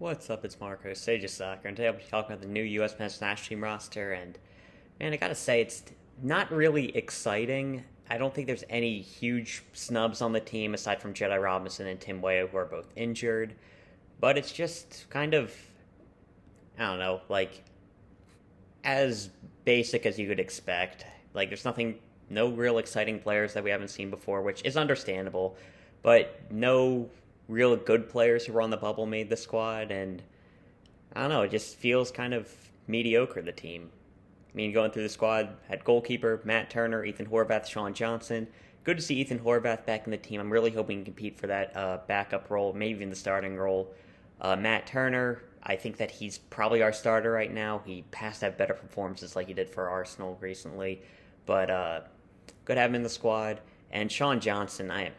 What's up, it's Marco, Sage of Soccer, and today I'll be talking about the new USMNT national team roster, and man, I gotta say, it's not really exciting. I don't think there's any huge snubs on the team, aside from Jedi Robinson and Tim Weah, who are both injured, but it's just kind of, I don't know, like, as basic as you could expect. Like, there's no real exciting players that we haven't seen before, which is understandable, but no real good players who were on the bubble made the squad, and I don't know, it just feels kind of mediocre, the team. I mean, going through the squad, had goalkeeper, Matt Turner, Ethan Horvath, Sean Johnson. Good to see Ethan Horvath back in the team. I'm really hoping he can compete for that backup role, maybe even the starting role. Matt Turner, I think that he's probably our starter right now. He has to have better performances like he did for Arsenal recently, but good to have him in the squad. And Sean Johnson, I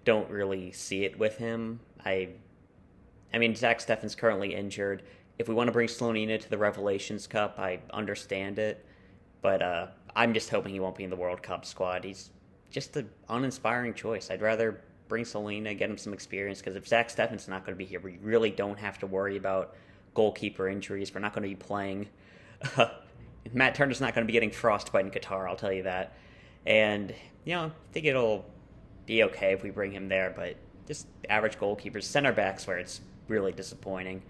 don't really see it with him. I mean, Zach Steffen's currently injured. If we want to bring Slonina to the Revelations Cup, I understand it. But I'm just hoping he won't be in the World Cup squad. He's just an uninspiring choice. I'd rather bring Slonina, get him some experience, because if Zach Steffen's not going to be here, we really don't have to worry about goalkeeper injuries. We're not going to be playing. Matt Turner's not going to be getting frostbite in Qatar, I'll tell you that. And, I think it'll be okay if we bring him there, but just average goalkeepers. Center backs where it's really disappointing.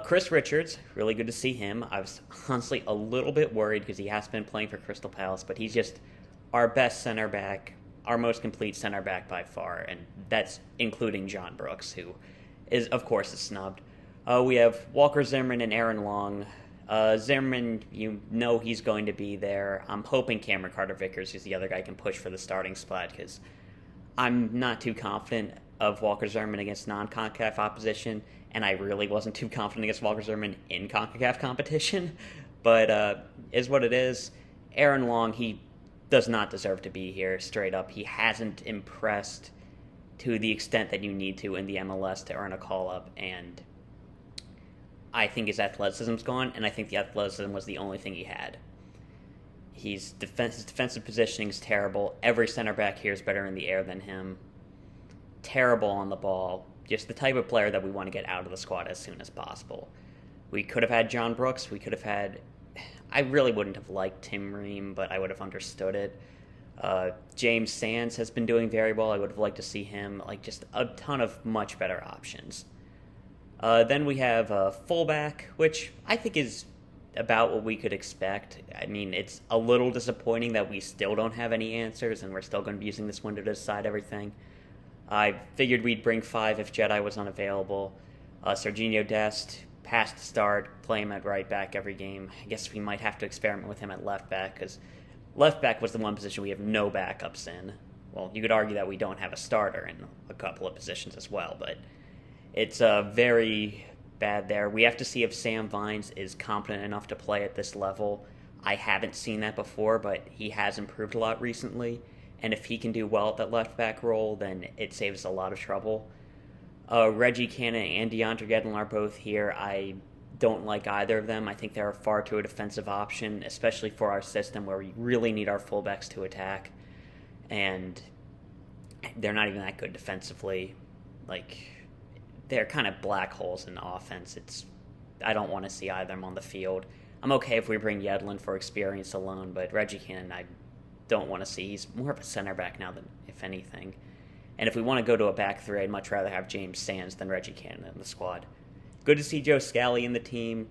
Chris Richards, really good to see him. I was honestly a little bit worried because he has been playing for Crystal Palace, but he's just our best center back, our most complete center back by far, and that's including John Brooks, who is, of course, is snubbed. We have Walker Zimmerman and Aaron Long. Zimmerman, he's going to be there. I'm hoping Cameron Carter-Vickers, who's the other guy, can push for the starting spot, because I'm not too confident of Walker Zimmerman against non-CONCACAF opposition, and I really wasn't too confident against Walker Zimmerman in CONCACAF competition, but is what it is. Aaron Long, he does not deserve to be here, straight up. He hasn't impressed to the extent that you need to in the MLS to earn a call-up, and I think his athleticism's gone, and I think the athleticism was the only thing he had. His defensive positioning is terrible. Every center back here is better in the air than him. Terrible on the ball. Just the type of player that we want to get out of the squad as soon as possible. We could have had John Brooks. We could have had... I really wouldn't have liked Tim Ream, but I would have understood it. James Sands has been doing very well. I would have liked to see him. Just a ton of much better options. Then we have fullback, which I think is about what we could expect. I mean, it's a little disappointing that we still don't have any answers, and we're still going to be using this window to decide everything. I figured we'd bring 5 if Jedi was unavailable. Sergiño Dest, has to start, play him at right back every game. I guess we might have to experiment with him at left back, because left back was the one position we have no backups in. Well, you could argue that we don't have a starter in a couple of positions as well, but it's very bad there. We have to see if Sam Vines is competent enough to play at this level. I haven't seen that before, but he has improved a lot recently. And if he can do well at that left back role, then it saves a lot of trouble. Reggie Cannon and DeAndre Yedlin are both here. I don't like either of them. I think they're far too a defensive option, especially for our system where we really need our fullbacks to attack. And they're not even that good defensively. They're kind of black holes in offense. I don't want to see either of them on the field. I'm okay if we bring Yedlin for experience alone, but Reggie Cannon, I don't want to see. He's more of a center back now than if anything. And if we want to go to a back three, I'd much rather have James Sands than Reggie Cannon in the squad. Good to see Joe Scally in the team.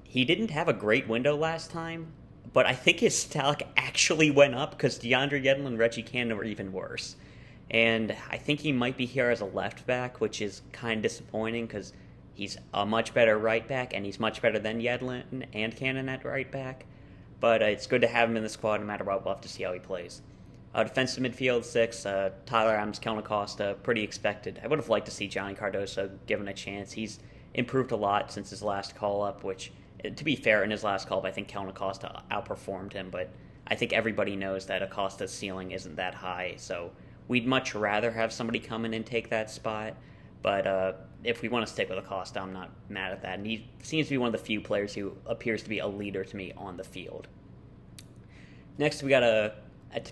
He didn't have a great window last time, but I think his stock actually went up because DeAndre Yedlin and Reggie Cannon were even worse. And I think he might be here as a left back, which is kind of disappointing because he's a much better right back, and he's much better than Yedlin and Cannon at right back. But it's good to have him in the squad no matter what. We'll have to see how he plays. Defensive midfield 6, Tyler Adams, Kellyn Acosta, pretty expected. I would have liked to see Johnny Cardoso given a chance. He's improved a lot since his last call-up, which, to be fair, in his last call-up, I think Kellyn Acosta outperformed him, but I think everybody knows that Acosta's ceiling isn't that high, so we'd much rather have somebody come in and take that spot, but if we want to stick with Acosta, I'm not mad at that. And he seems to be one of the few players who appears to be a leader to me on the field. Next, we got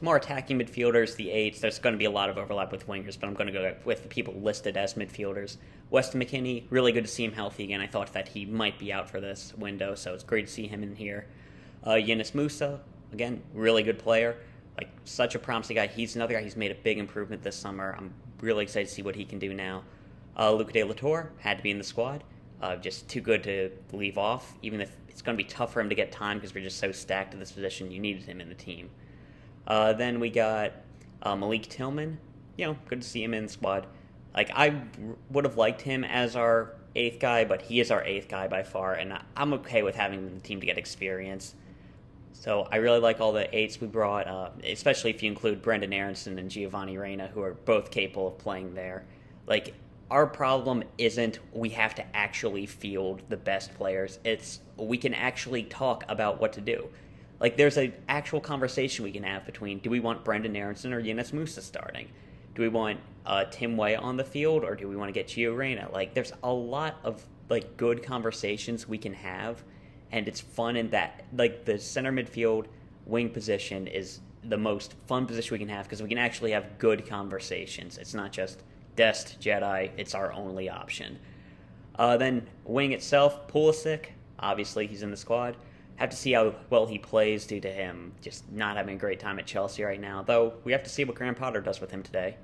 more attacking midfielders, the 8s. There's going to be a lot of overlap with wingers, but I'm going to go with the people listed as midfielders. Weston McKennie, really good to see him healthy again. I thought that he might be out for this window, so it's great to see him in here. Yunus Musah, again, really good player. Like, such a promising guy. He's another guy who's made a big improvement this summer. I'm really excited to see what he can do now. Luca de la Torre had to be in the squad. Just too good to leave off, even if it's going to be tough for him to get time because we're just so stacked at this position. You needed him in the team. Then we got Malik Tillman. Good to see him in the squad. Like, I would have liked him as our 8th guy, but he is our 8th guy by far, and I'm okay with having him in the team to get experience. So I really like all the 8s we brought, especially if you include Brenden Aaronson and Giovanni Reyna, who are both capable of playing there. Like, our problem isn't we have to actually field the best players. It's we can actually talk about what to do. Like, there's an actual conversation we can have between, do we want Brenden Aaronson or Yunus Musah starting? Do we want Tim Weah on the field, or do we want to get Gio Reyna? Like, there's a lot of, like, good conversations we can have, and it's fun in that, like, the center midfield wing position is the most fun position we can have because we can actually have good conversations. It's not just Dest, Jedi, it's our only option. Then wing itself, Pulisic, obviously he's in the squad. Have to see how well he plays due to him just not having a great time at Chelsea right now, though we have to see what Graham Potter does with him today.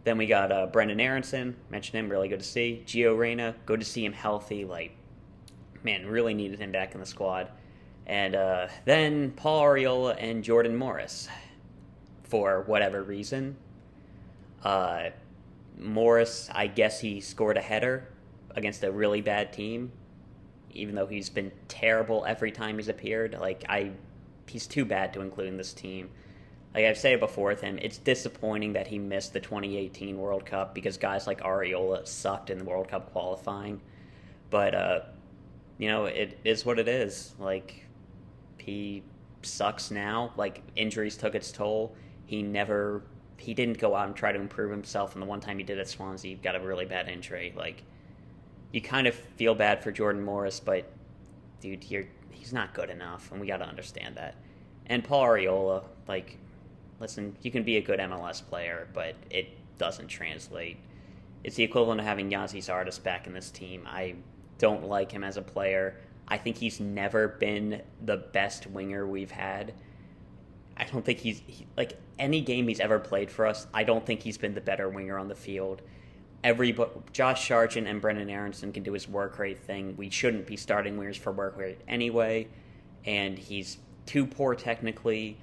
Then we got Brenden Aaronson, mentioned him, really good to see. Gio Reyna, good to see him healthy, like, man, really needed him back in the squad. And then Paul Arriola and Jordan Morris, for whatever reason. Morris, I guess he scored a header against a really bad team, even though he's been terrible every time he's appeared. Like, he's too bad to include in this team. Like I've said it before with him, it's disappointing that he missed the 2018 World Cup because guys like Arriola sucked in the World Cup qualifying. But, it is what it is. Like, he sucks now. Like, injuries took its toll. He didn't go out and try to improve himself, and the one time he did at Swansea, he got a really bad injury. Like, you kind of feel bad for Jordan Morris, but, dude, he's not good enough, and we got to understand that. And Paul Arriola, like, listen, you can be a good MLS player, but it doesn't translate. It's the equivalent of having Yazi Zardes back in this team. I don't like him as a player. I think he's never been the best winger we've had. I don't think like, any game he's ever played for us, I don't think he's been the better winger on the field. Josh Sargent and Brenden Aaronson can do his work rate thing. We shouldn't be starting wingers for work rate anyway, and he's too poor technically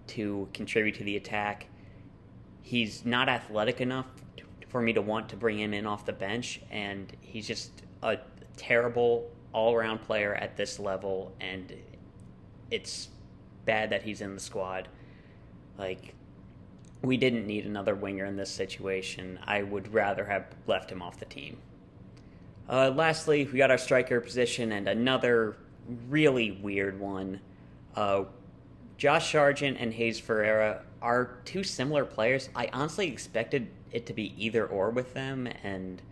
to contribute to the attack. He's not athletic enough for me to want to bring him in off the bench, and he's just a terrible all-around player at this level, and it's bad that he's in the squad. Like, we didn't need another winger in this situation. I would rather have left him off the team. Lastly, we got our striker position, and another really weird one. Josh Sargent and Hayes Ferreira are two similar players. I honestly expected it to be either or with them, and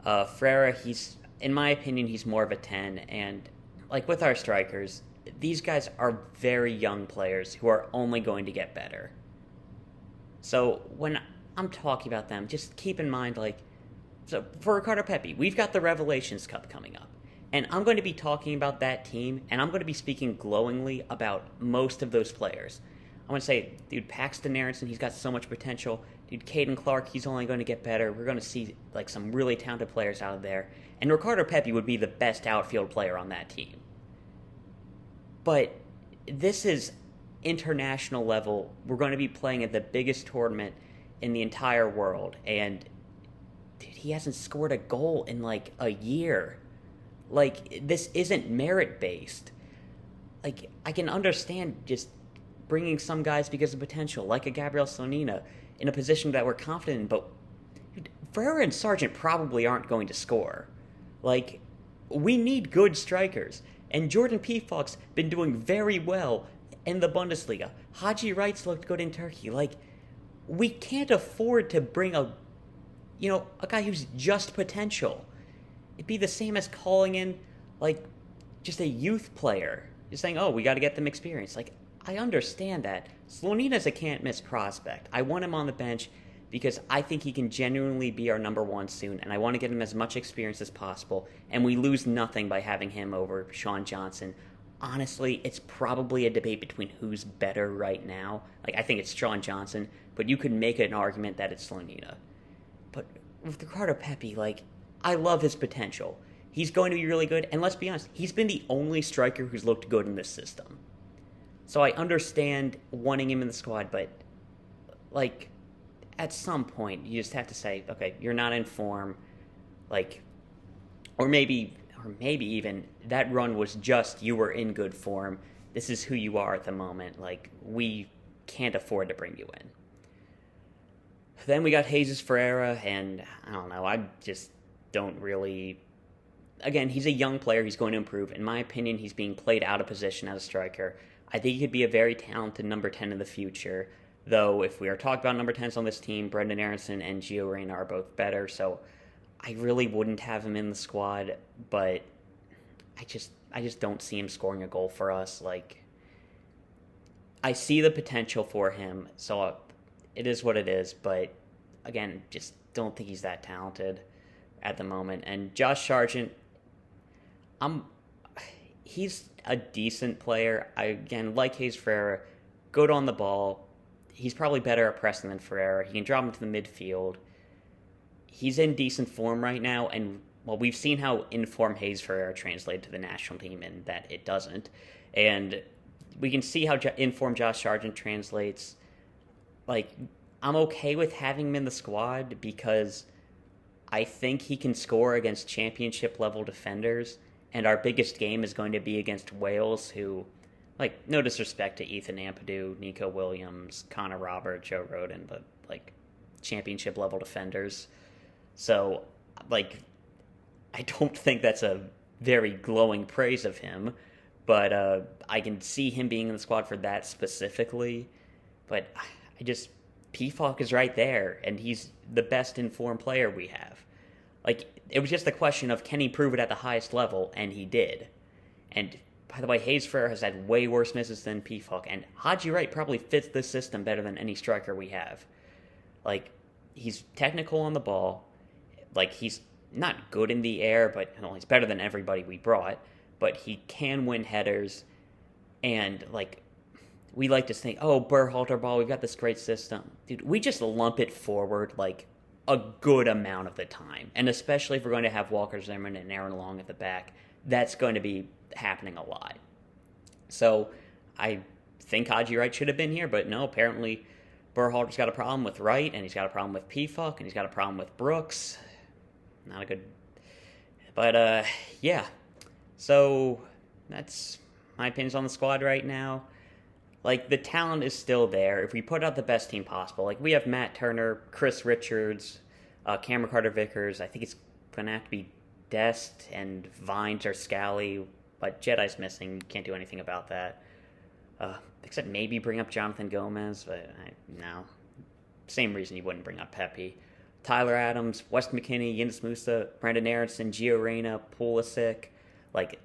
Ferreira, in my opinion, he's more of a 10, and like with our strikers, these guys are very young players who are only going to get better. So when I'm talking about them, just keep in mind, so for Ricardo Pepi, we've got the Revelations Cup coming up. And I'm going to be talking about that team, and I'm going to be speaking glowingly about most of those players. I'm going to say, dude, Paxton Aaronson, he's got so much potential. Dude, Caden Clark, he's only going to get better. We're going to see some really talented players out there. And Ricardo Pepi would be the best outfield player on that team. But this is international level. We're going to be playing at the biggest tournament in the entire world. And, dude, he hasn't scored a goal in a year. This isn't merit-based. I can understand just bringing some guys because of potential, like a Gabriel Sonina, in a position that we're confident in, but dude, Ferreira and Sargent probably aren't going to score. We need good strikers, and Jordan Pefok's been doing very well in the Bundesliga. Haji Wright's looked good in Turkey. We can't afford to bring a guy who's just potential. It'd be the same as calling in, just a youth player. Just saying, we got to get them experience. I understand that. Slonina's a can't-miss prospect. I want him on the bench because I think he can genuinely be our number one soon, and I want to get him as much experience as possible, and we lose nothing by having him over Sean Johnson. Honestly, it's probably a debate between who's better right now. Like, I think it's Sean Johnson, but you could make an argument that it's Slonina. But with Ricardo Pepi, like, I love his potential. He's going to be really good, and let's be honest, he's been the only striker who's looked good in this system. So I understand wanting him in the squad, but, like, at some point, you just have to say, okay, you're not in form, like, or maybe even that run was just you were in good form. This is who you are at the moment. Like, we can't afford to bring you in. Then we got Jesús Ferreira, and I don't know, I just don't really... Again, he's a young player. He's going to improve. In my opinion, he's being played out of position as a striker. I think he could be a very talented number 10 in the future. Though, if we are talking about number 10s on this team, Brenden, Aaronson, and Gio Reyna are both better, so I really wouldn't have him in the squad, but I just don't see him scoring a goal for us. Like, I see the potential for him, so it is what it is, but again, just don't think he's that talented at the moment. And Josh Sargent, he's a decent player. I, again, like Jesús Ferreira, good on the ball. He's probably better at pressing than Ferreira. He can drop him to the midfield. He's in decent form right now, and, well, we've seen how in-form Jesús Ferreira translated to the national team, and that it doesn't. And we can see how in-form Josh Sargent translates. Like, I'm okay with having him in the squad because I think he can score against championship-level defenders, and our biggest game is going to be against Wales, who, like, no disrespect to Ethan Ampadu, Nico Williams, Connor Robert, Joe Rodin, but, like, championship-level defenders. So, like, I don't think that's a very glowing praise of him, but I can see him being in the squad for that specifically. But PFOC is right there, and he's the best informed player we have. Like, it was just a question of, can he prove it at the highest level, and he did. And, by the way, Jesús Ferreira has had way worse misses than PFOC, and Haji Wright probably fits this system better than any striker we have. Like, he's technical on the ball. Like, he's not good in the air, but he's better than everybody we brought. But he can win headers. And, like, we like to think, oh, Berhalter ball, we've got this great system. Dude, we just lump it forward, like, a good amount of the time. And especially if we're going to have Walker Zimmerman and Aaron Long at the back, that's going to be happening a lot. So, I think Haji Wright should have been here, but no, apparently Berhalter's got a problem with Wright, and he's got a problem with PFOC, and he's got a problem with Brooks. Not a good... But, yeah. So, that's my opinions on the squad right now. Like, the talent is still there. If we put out the best team possible, like, we have Matt Turner, Chris Richards, Cameron Carter-Vickers. I think it's going to have to be Dest and Vines or Scally, but Jedi's missing. You can't do anything about that. Except maybe bring up Jonathan Gomez, but no. Same reason you wouldn't bring up Pepi. Tyler Adams, Weston McKennie, Yunus Musah, Brenden Aaronson, Gio Reyna, Pulisic. Like,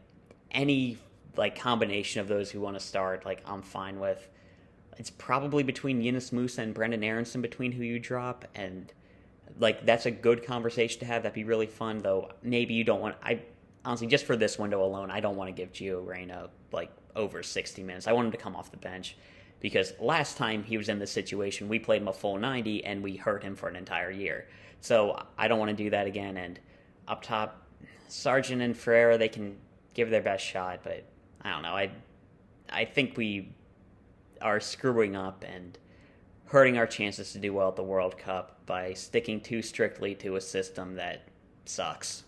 any, like, combination of those who want to start, like, I'm fine with. It's probably between Yunus Musah and Brenden Aaronson between who you drop, and, like, that's a good conversation to have. That'd be really fun, though. Maybe you don't want... honestly, just for this window alone, I don't want to give Gio Reyna, like, over 60 minutes. I want him to come off the bench, because last time he was in this situation, we played him a full 90, and we hurt him for an entire year. So I don't want to do that again, and up top, Sargent and Ferreira, they can give their best shot, but I don't know. I think we are screwing up and hurting our chances to do well at the World Cup by sticking too strictly to a system that sucks.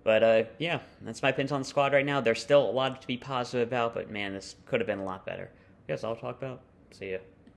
But, yeah, that's my opinions on the squad right now. There's still a lot to be positive about, but, man, this could have been a lot better. I guess I'll talk about. See ya.